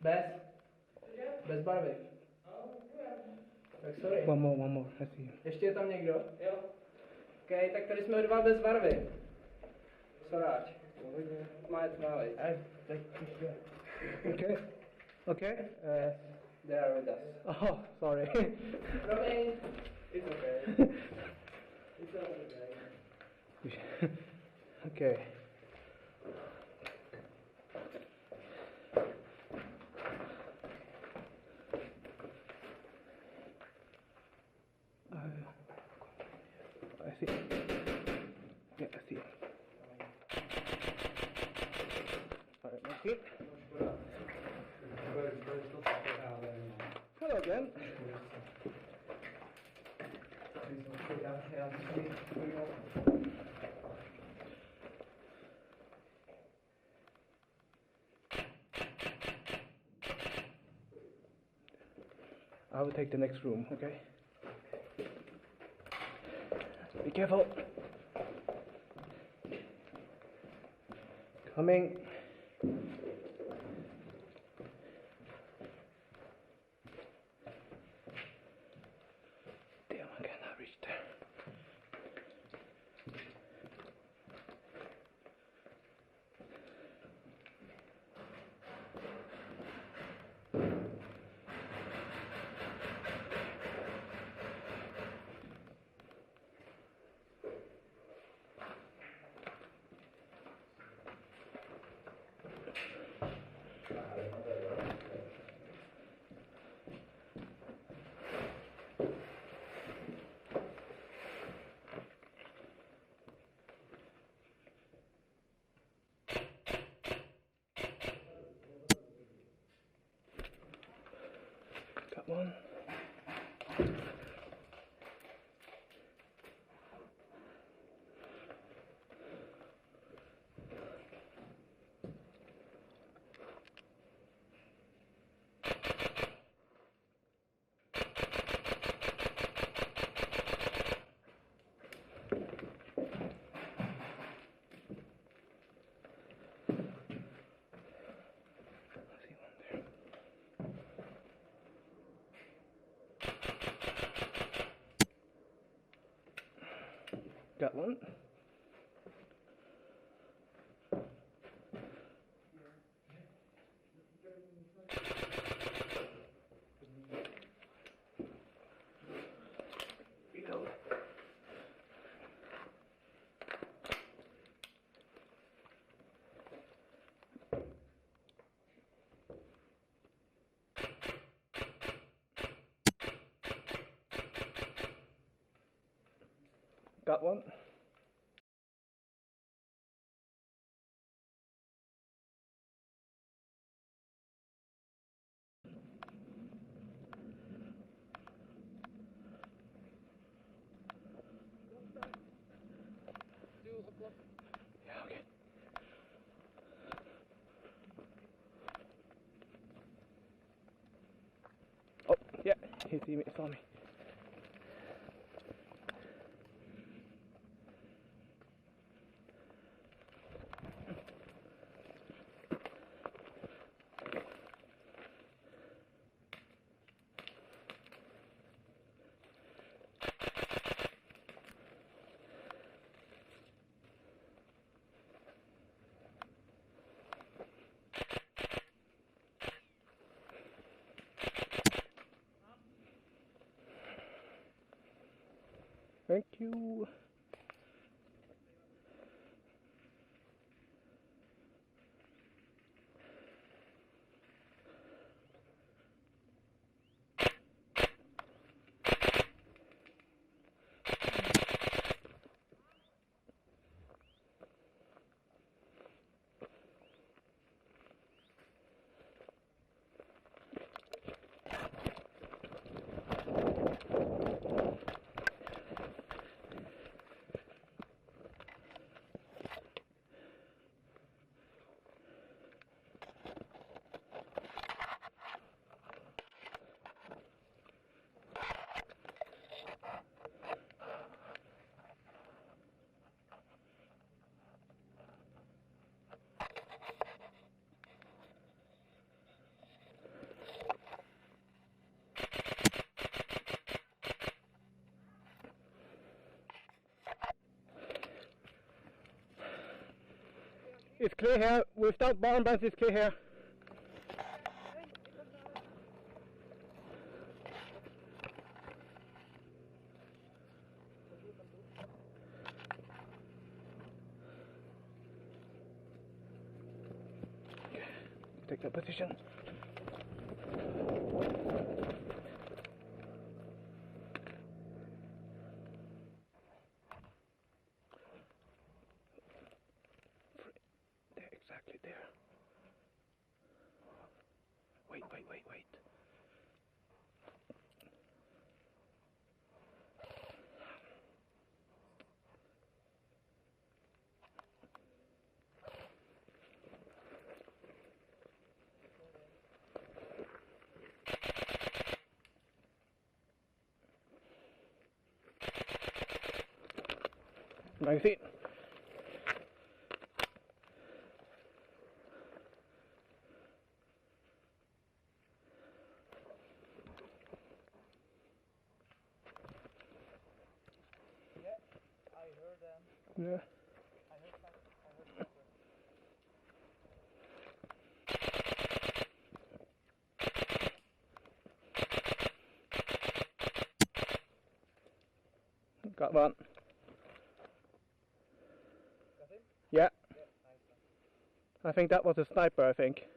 Bez? Bez barvy. Tak sorry. One more. I see. Ještě je tam někdo? Jo. OK, tak tady jsme dva bez barvy. Soráč. Má jít právě. Okay. They are with us. Oh, sorry. Promiň. It's okay. It's okay. Okay. I see. Yeah, I see. Alright, that's it. Hello again. I will take the next room, okay? Be careful. Coming. Damn, I cannot reach there. Got one. Got one. Reload. Got one. Yeah, okay. Oh, yeah, he saw me. Thank you. It's clear here. Without bottom bands, it's clear here. Take that position. There, exactly there. Wait. Nice it. I heard them. Yeah. Got one. Yeah. I think that was a sniper, I think.